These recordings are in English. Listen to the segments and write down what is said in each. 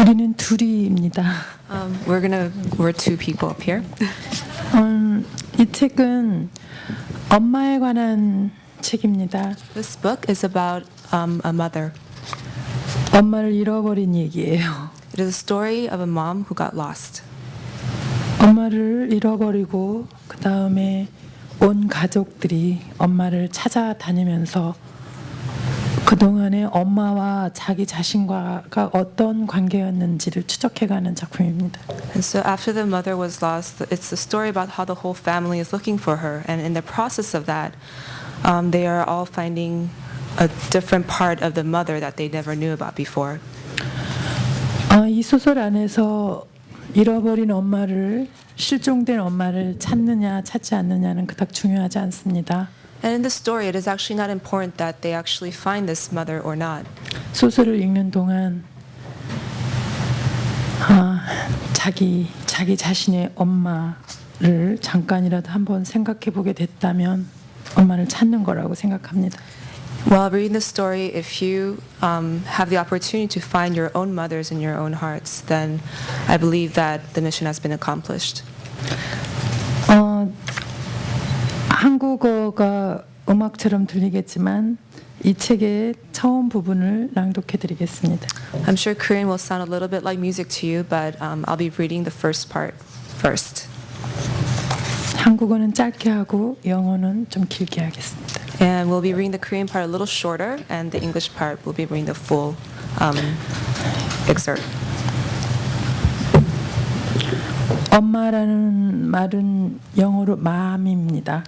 우리는 둘이입니다. We're two people up here. 이 책은 엄마에 관한 책입니다. This book is about a mother. 엄마를 잃어버린 얘기예요. It is a story of a mom who got lost. 엄마를 잃어버리고 그 다음에 온 가족들이 엄마를 찾아다니면서 그동안에 엄마와 자기 자신과가 어떤 관계였는지를 추적해가는 작품입니다. And so after the mother was lost, it's a story about how the whole family is looking for her. And in the process of that, they are all finding a different part of the mother that they never knew about before. 이 소설 안에서 잃어버린 엄마를, 실종된 엄마를 찾느냐 찾지 않느냐는 그닥 중요하지 않습니다. And in this story, it is actually not important that they actually find this mother or not. 소설을 읽는 동안 자기 자신의 엄마를 잠깐이라도 한번 생각해 보게 됐다면 엄마를 찾는 거라고 생각합니다. While reading the story, if you have the opportunity to find your own mothers in your own hearts, then I believe that the mission has been accomplished. 한국어가 음악처럼 들리겠지만 이 책의 처음 부분을 낭독해 드리겠습니다. I'm sure Korean will sound a little bit like music to you, but I'll be reading the first part first. 한국어는 짧게 하고 영어는 좀 길게 하겠습니다. And we'll be reading the Korean part a little shorter, and the English part will be reading the full excerpt. 엄마라는 말은 영어로 mom입니다.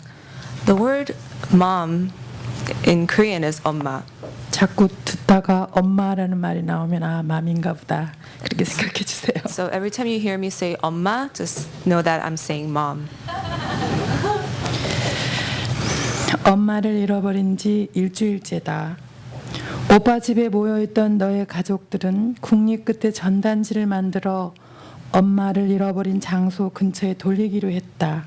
The word mom in Korean is 엄마. 자꾸 듣다가 엄마라는 말이 나오면 맘인가 보다 그렇게 생각해 주세요. So every time you hear me say 엄마, just know that I'm saying mom. 엄마를 잃어버린 지 일주일째다. 오빠 집에 모여있던 너의 가족들은 국리 끝에 전단지를 만들어 엄마를 잃어버린 장소 근처에 돌리기로 했다.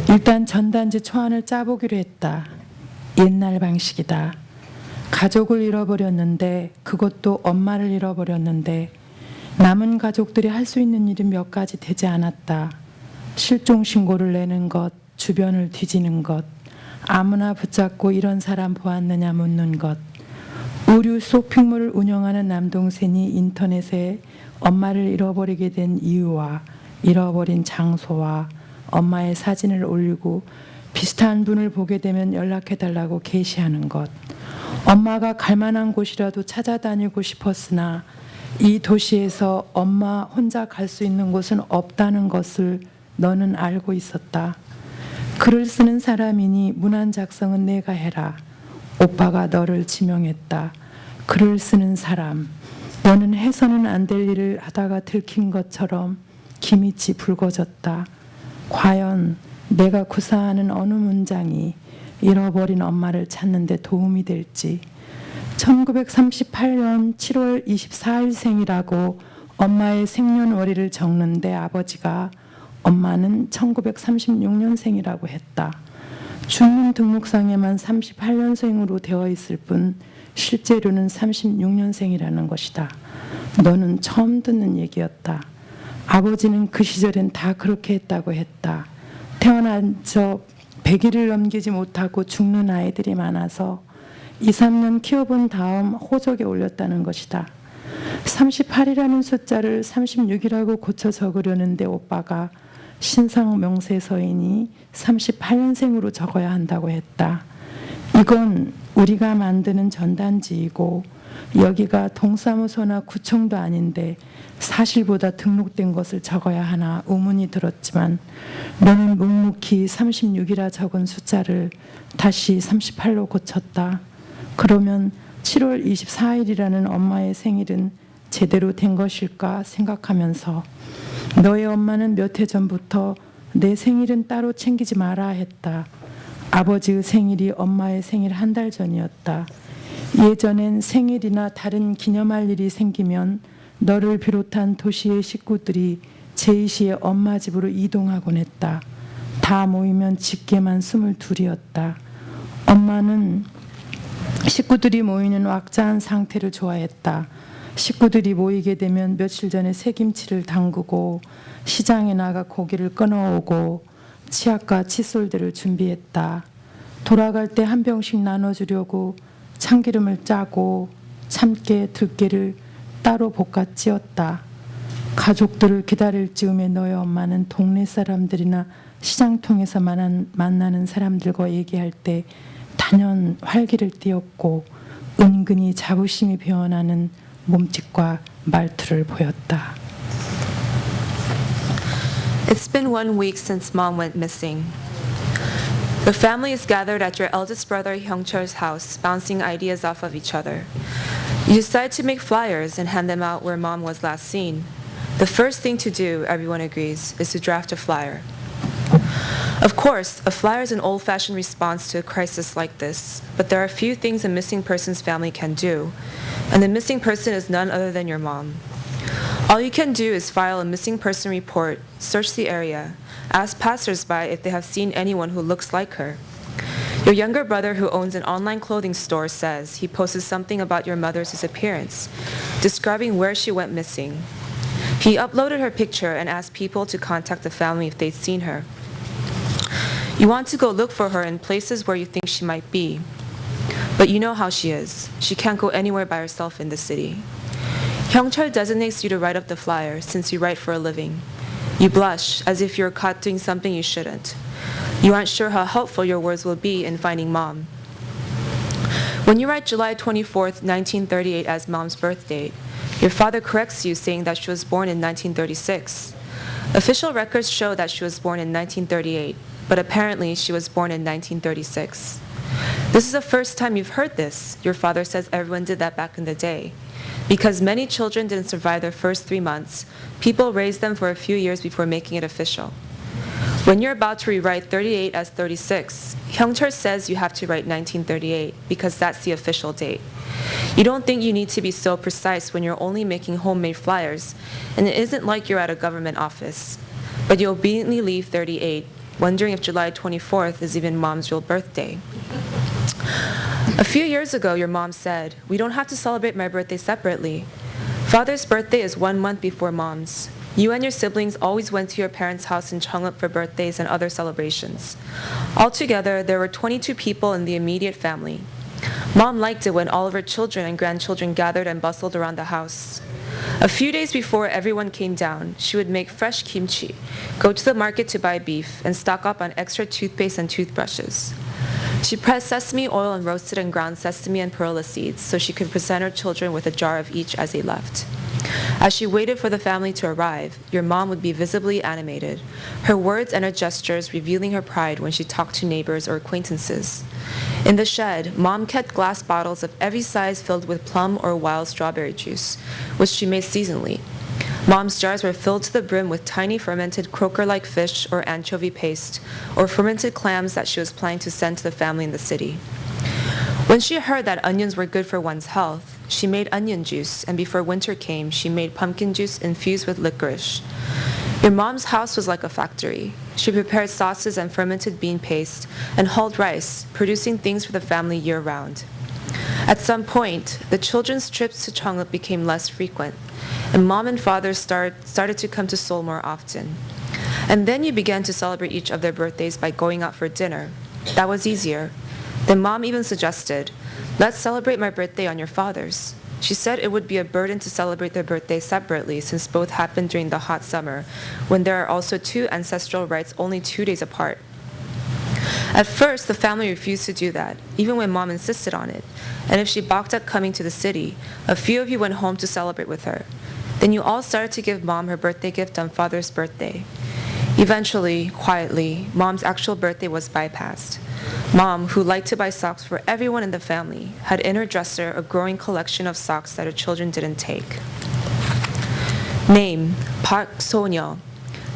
일단 전단지 초안을 짜보기로 했다. 옛날 방식이다. 가족을 잃어버렸는데 그것도 엄마를 잃어버렸는데 남은 가족들이 할 수 있는 일이 몇 가지 되지 않았다. 실종 신고를 내는 것, 주변을 뒤지는 것, 아무나 붙잡고 이런 사람 보았느냐 묻는 것, 의류 쇼핑몰을 운영하는 남동생이 인터넷에 엄마를 잃어버리게 된 이유와 잃어버린 장소와 엄마의 사진을 올리고 비슷한 분을 보게 되면 연락해달라고 게시하는 것, 엄마가 갈 만한 곳이라도 찾아다니고 싶었으나 이 도시에서 엄마 혼자 갈 수 있는 곳은 없다는 것을 너는 알고 있었다. 글을 쓰는 사람이니 문안 작성은 내가 해라. 오빠가 너를 지명했다. 글을 쓰는 사람, 너는 해서는 안 될 일을 하다가 들킨 것처럼 기미치 붉어졌다. 과연 내가 구사하는 어느 문장이 잃어버린 엄마를 찾는 데 도움이 될지. 1938년 7월 24일 생이라고 엄마의 생년월일을 적는데 아버지가 엄마는 1936년생이라고 했다. 주민등록상에만 38년생으로 되어 있을 뿐 실제로는 36년생이라는 것이다. 너는 처음 듣는 얘기였다. 아버지는 그 시절엔 다 그렇게 했다고 했다. 태어난 저 100일을 넘기지 못하고 죽는 아이들이 많아서 2, 3년 키워본 다음 호적에 올렸다는 것이다. 38이라는 숫자를 36이라고 고쳐 적으려는데 오빠가 신상 명세서인이 38년생으로 적어야 한다고 했다. 이건 우리가 만드는 전단지이고 여기가 동사무소나 구청도 아닌데 사실보다 등록된 것을 적어야 하나 의문이 들었지만 너는 묵묵히 36이라 적은 숫자를 다시 38로 고쳤다. 그러면 7월 24일이라는 엄마의 생일은 제대로 된 것일까 생각하면서 너의 엄마는 몇 해 전부터 내 생일은 따로 챙기지 마라 했다. 아버지의 생일이 엄마의 생일 한 달 전이었다. 예전엔 생일이나 다른 기념할 일이 생기면 너를 비롯한 도시의 식구들이 제이시의 엄마 집으로 이동하곤 했다. 다 모이면 집게만 22이었다. 엄마는 식구들이 모이는 왁자한 상태를 좋아했다. 식구들이 모이게 되면 며칠 전에 새김치를 담그고 시장에 나가 고기를 끊어오고 치약과 칫솔들을 준비했다. 돌아갈 때 한 병씩 나눠주려고 참기름을 짜고 참깨, 들깨를 따로 볶아 찧었다. 가족들을 기다릴 즈음에 너의 엄마는 동네 사람들이나 시장통에서 만나는 사람들과 얘기할 때 단연 활기를 띠었고 은근히 자부심이 배어나는 몸짓과 말투를 보였다. It's been 1 week since Mom went missing. The family is gathered at your eldest brother Hyungcheol's house, bouncing ideas off of each other. You decide to make flyers and hand them out where Mom was last seen. The first thing to do, everyone agrees, is to draft a flyer. Of course, a flyer is an old-fashioned response to a crisis like this, but there are few things a missing person's family can do, and the missing person is none other than your mom. All you can do is file a missing person report, search the area, ask passersby if they have seen anyone who looks like her. Your younger brother, who owns an online clothing store, says he posted something about your mother's disappearance, describing where she went missing. He uploaded her picture and asked people to contact the family if they'd seen her. You want to go look for her in places where you think she might be. But you know how she is. She can't go anywhere by herself in the city. Hyungcheol designates you to write up the flyer since you write for a living. You blush as if you're caught doing something you shouldn't. You aren't sure how helpful your words will be in finding Mom. When you write July 24th, 1938 as Mom's birth date, your father corrects you saying that she was born in 1936. Official records show that she was born in 1938, but apparently she was born in 1936. This is the first time you've heard this. Your father says everyone did that back in the day. Because many children didn't survive their first 3 months, people raised them for a few years before making it official. When you're about to rewrite 38 as 36, Hyungcheol says you have to write 1938 because that's the official date. You don't think you need to be so precise when you're only making homemade flyers, and it isn't like you're at a government office. But you obediently leave 38, wondering if July 24th is even Mom's real birthday. A few years ago, your mom said, "We don't have to celebrate my birthday separately. Father's birthday is 1 month before Mom's. You and your siblings always went to your parents' house in Cheongup for birthdays and other celebrations. Altogether, there were 22 people in the immediate family. Mom liked it when all of her children and grandchildren gathered and bustled around the house. A few days before everyone came down, she would make fresh kimchi, go to the market to buy beef, and stock up on extra toothpaste and toothbrushes. She pressed sesame oil and roasted and ground sesame and perilla seeds so she could present her children with a jar of each as they left. As she waited for the family to arrive, your mom would be visibly animated, her words and her gestures revealing her pride when she talked to neighbors or acquaintances. In the shed, Mom kept glass bottles of every size filled with plum or wild strawberry juice, which she made seasonally. Mom's jars were filled to the brim with tiny fermented croaker-like fish or anchovy paste, or fermented clams that she was planning to send to the family in the city. When she heard that onions were good for one's health, she made onion juice, and before winter came, she made pumpkin juice infused with licorice. Your mom's house was like a factory. She prepared sauces and fermented bean paste and hulled rice, producing things for the family year-round. At some point, the children's trips to Cheongup became less frequent, and Mom and Father started to come to Seoul more often. And then you began to celebrate each of their birthdays by going out for dinner. That was easier. Then Mom even suggested, "Let's celebrate my birthday on your father's." She said it would be a burden to celebrate their birthdays separately since both happened during the hot summer, when there are also 2 ancestral rites only 2 days apart. At first, the family refused to do that, even when Mom insisted on it. And if she balked at coming to the city, a few of you went home to celebrate with her. Then you all started to give Mom her birthday gift on Father's birthday. Eventually, quietly, Mom's actual birthday was bypassed. Mom, who liked to buy socks for everyone in the family, had in her dresser a growing collection of socks that her children didn't take. Name, Park So-nyo.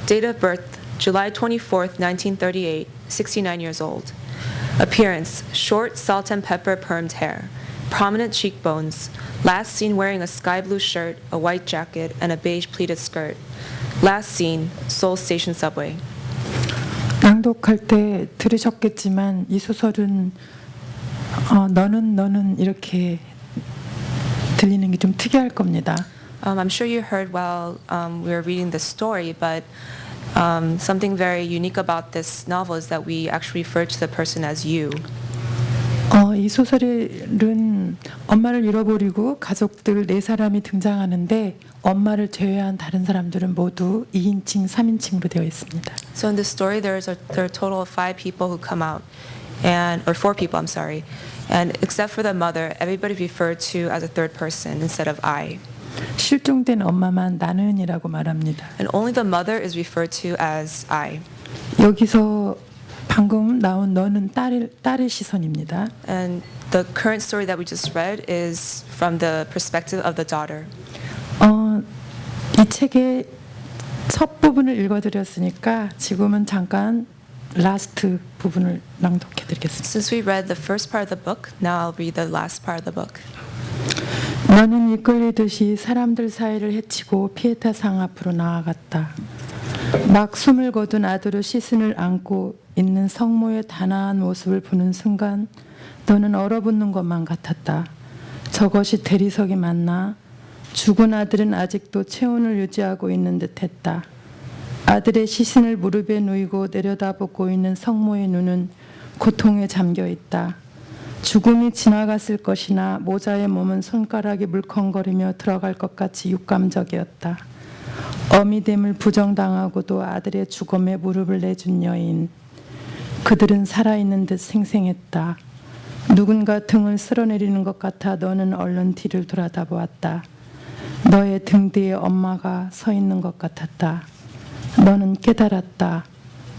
Date of birth, July 24th, 1938, 69 years old. Appearance, short salt and pepper permed hair, prominent cheekbones, last seen wearing a sky blue shirt, a white jacket, and a beige pleated skirt. Last seen, Seoul Station subway. 낭독할 때 들으셨겠지만 이 소설은 너는 이렇게 들리는 게 좀 특이할 겁니다. I'm sure you heard while we were reading the story, but something very unique about this novel is that we actually refer to the person as you. 이 소설은 엄마를 잃어버리고 가족들 4사람이 등장하는데 엄마를 제외한 다른 사람들은 모두 2인칭, 3인칭으로 되어 있습니다. So in this story, there are a total of 5 people who come out, or 4 people, I'm sorry, and except for the mother, everybody referred to as a third person instead of I. 실종된 엄마만 나는이라고 말합니다. And only the mother is referred to as I. 여기서 방금 나온 너는 딸의 시선입니다. And the current story that we just read is from the perspective of the daughter. 이 책의 첫 부분을 읽어드렸으니까 지금은 잠깐 라스트 부분을 낭독해드리겠습니다. Since we read the first part of the book, now I'll read the last part of the book. 너는 이끌리듯이 사람들 사이를 헤치고 피에타 상 앞으로 나아갔다. 막 숨을 거둔 아들의 시신을 안고 있는 성모의 단아한 모습을 보는 순간 너는 얼어붙는 것만 같았다. 저것이 대리석이 맞나? 죽은 아들은 아직도 체온을 유지하고 있는 듯했다. 아들의 시신을 무릎에 놓이고 내려다보고 있는 성모의 눈은 고통에 잠겨 있다. 죽음이 지나갔을 것이나 모자의 몸은 손가락이 물컹거리며 들어갈 것 같이 육감적이었다. 어미됨을 부정당하고도 아들의 죽음에 무릎을 내준 여인. 그들은 살아있는 듯 생생했다. 누군가 등을 쓸어내리는 것 같아 너는 얼른 뒤를 돌아다보았다. 너의 등 뒤에 엄마가 서 있는 것 같았다. 너는 깨달았다.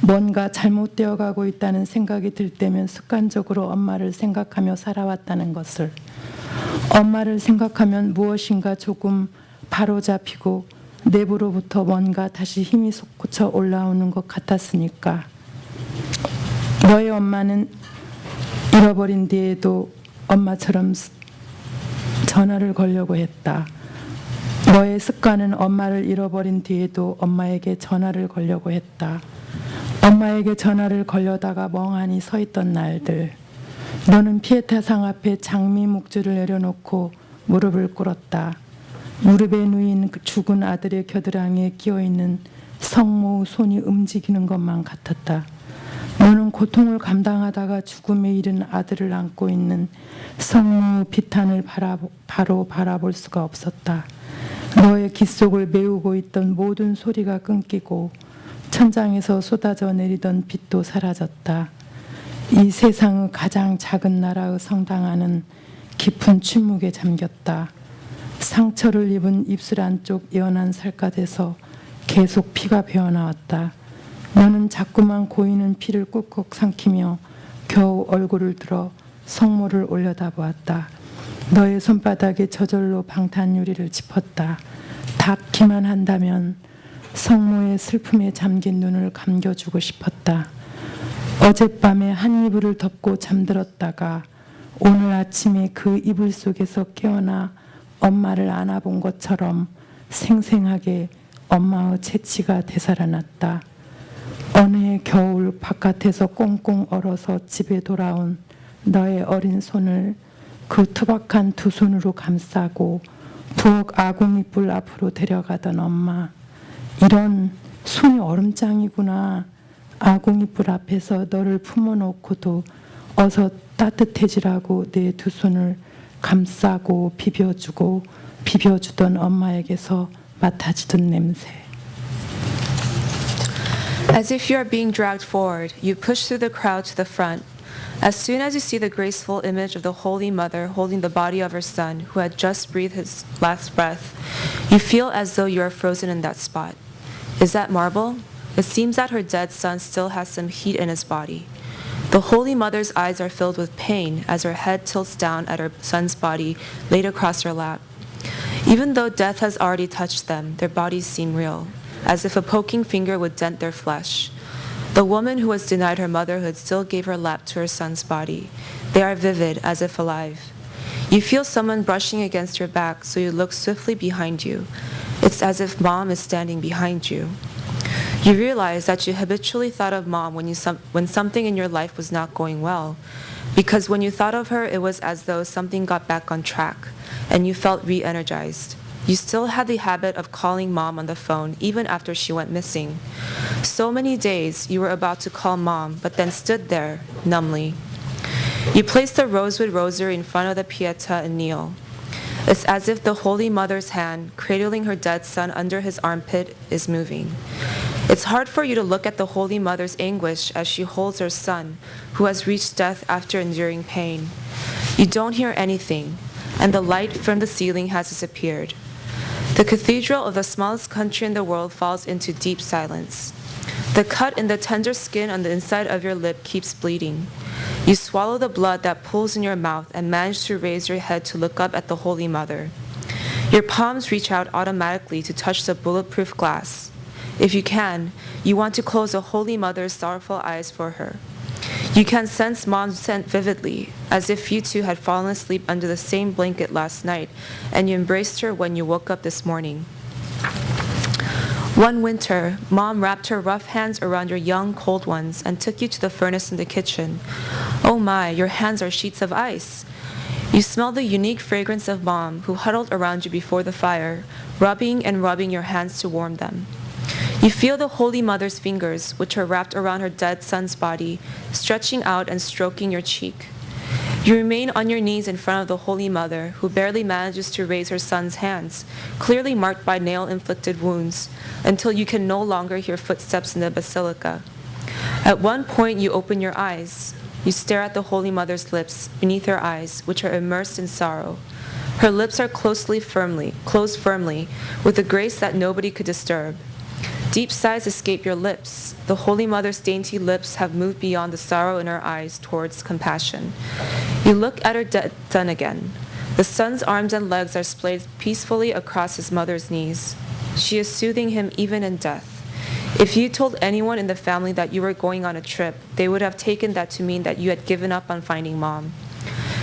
뭔가 잘못되어 가고 있다는 생각이 들 때면 습관적으로 엄마를 생각하며 살아왔다는 것을. 엄마를 생각하면 무엇인가 조금 바로잡히고 내부로부터 뭔가 다시 힘이 솟구쳐 올라오는 것 같았으니까. 너의 엄마는 잃어버린 뒤에도 엄마처럼 전화를 걸려고 했다. 너의 습관은 엄마를 잃어버린 뒤에도 엄마에게 전화를 걸려고 했다. 엄마에게 전화를 걸려다가 멍하니 서 있던 날들. 너는 피에타 상 앞에 장미 묵주를 내려놓고 무릎을 꿇었다. 무릎에 누인 그 죽은 아들의 겨드랑이에 끼어있는 성모의 손이 움직이는 것만 같았다. 너는 고통을 감당하다가 죽음에 이른 아들을 안고 있는 성모의 비탄을 바로 바라볼 수가 없었다. 너의 귓속을 메우고 있던 모든 소리가 끊기고 천장에서 쏟아져 내리던 빛도 사라졌다. 이 세상의 가장 작은 나라의 성당하는 깊은 침묵에 잠겼다. 상처를 입은 입술 안쪽 연한 살갗에서 계속 피가 배어나왔다. 너는 자꾸만 고이는 피를 꾹꾹 삼키며 겨우 얼굴을 들어 성모를 올려다보았다. 너의 손바닥에 저절로 방탄유리를 짚었다. 닿기만 한다면 성모의 슬픔에 잠긴 눈을 감겨주고 싶었다. 어젯밤에 한 이불을 덮고 잠들었다가 오늘 아침에 그 이불 속에서 깨어나 엄마를 안아본 것처럼 생생하게 엄마의 채취가 되살아났다. 어느 해 겨울 바깥에서 꽁꽁 얼어서 집에 돌아온 너의 어린 손을 그 투박한 두 손으로 감싸고 부엌 아궁이불 앞으로 데려가던 엄마. 이런 손이 얼음장이구나. 아궁이불 앞에서 너를 품어놓고도 어서 따뜻해지라고 내 두 손을 감싸고 비벼주던 엄마에게서 맡아지던 냄새. As if you are being dragged forward, you push through the crowd to the front. As soon as you see the graceful image of the Holy Mother holding the body of her son, who had just breathed his last breath, you feel as though you are frozen in that spot. Is that marble? It seems that her dead son still has some heat in his body. The Holy Mother's eyes are filled with pain as her head tilts down at her son's body laid across her lap. Even though death has already touched them, their bodies seem real, as if a poking finger would dent their flesh. The woman who was denied her motherhood still gave her lap to her son's body. They are vivid, as if alive. You feel someone brushing against your back, so you look swiftly behind you. It's as if mom is standing behind you. You realize that you habitually thought of mom when something in your life was not going well. Because when you thought of her, it was as though something got back on track, and you felt re-energized. You still had the habit of calling Mom on the phone even after she went missing. So many days you were about to call Mom, but then stood there, numbly. You placed the rosewood rosary in front of the Pieta and kneel. It's as if the Holy Mother's hand, cradling her dead son under his armpit, is moving. It's hard for you to look at the Holy Mother's anguish as she holds her son, who has reached death after enduring pain. You don't hear anything, and the light from the ceiling has disappeared. The cathedral of the smallest country in the world falls into deep silence. The cut in the tender skin on the inside of your lip keeps bleeding. You swallow the blood that pools in your mouth and manage to raise your head to look up at the Holy Mother. Your palms reach out automatically to touch the bulletproof glass. If you can, you want to close the Holy Mother's sorrowful eyes for her. You can sense Mom's scent vividly, as if you two had fallen asleep under the same blanket last night, and you embraced her when you woke up this morning. One winter, Mom wrapped her rough hands around your young, cold ones and took you to the furnace in the kitchen. Oh my, your hands are sheets of ice. You smell the unique fragrance of Mom, who huddled around you before the fire, rubbing and rubbing your hands to warm them. You feel the Holy Mother's fingers, which are wrapped around her dead son's body, stretching out and stroking your cheek. You remain on your knees in front of the Holy Mother, who barely manages to raise her son's hands, clearly marked by nail-inflicted wounds, until you can no longer hear footsteps in the basilica. At one point, you open your eyes. You stare at the Holy Mother's lips, beneath her eyes, which are immersed in sorrow. Her lips are closed firmly, with a grace that nobody could disturb. Deep sighs escape your lips. The Holy Mother's dainty lips have moved beyond the sorrow in her eyes towards compassion. You look at her dead son again. The son's arms and legs are splayed peacefully across his mother's knees. She is soothing him even in death. If you told anyone in the family that you were going on a trip, they would have taken that to mean that you had given up on finding Mom.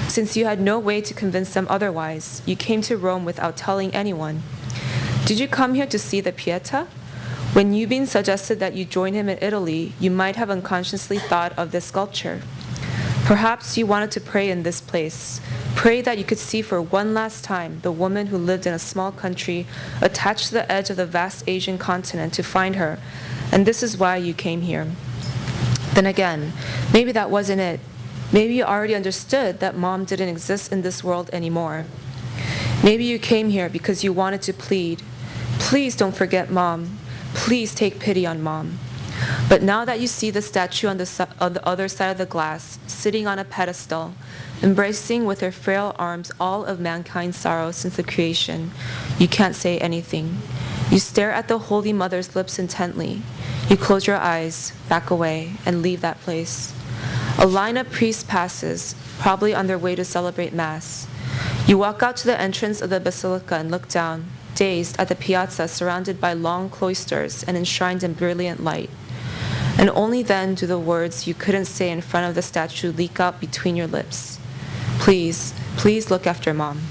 Since you had no way to convince them otherwise, you came to Rome without telling anyone. Did you come here to see the Pieta? When Eubin suggested that you join him in Italy, you might have unconsciously thought of this sculpture. Perhaps you wanted to pray in this place, pray that you could see for one last time the woman who lived in a small country attached to the edge of the vast Asian continent to find her, and this is why you came here. Then again, maybe that wasn't it. Maybe you already understood that Mom didn't exist in this world anymore. Maybe you came here because you wanted to plead, please don't forget Mom. Please take pity on Mom. But now that you see the statue on the other side of the glass, sitting on a pedestal, embracing with her frail arms all of mankind's sorrow since the creation, you can't say anything. You stare at the Holy Mother's lips intently. You close your eyes, back away, and leave that place. A line of priests passes, probably on their way to celebrate Mass. You walk out to the entrance of the basilica and look down, dazed, at the piazza surrounded by long cloisters and enshrined in brilliant light. And only then do the words you couldn't say in front of the statue leak out between your lips. Please, please look after Mom.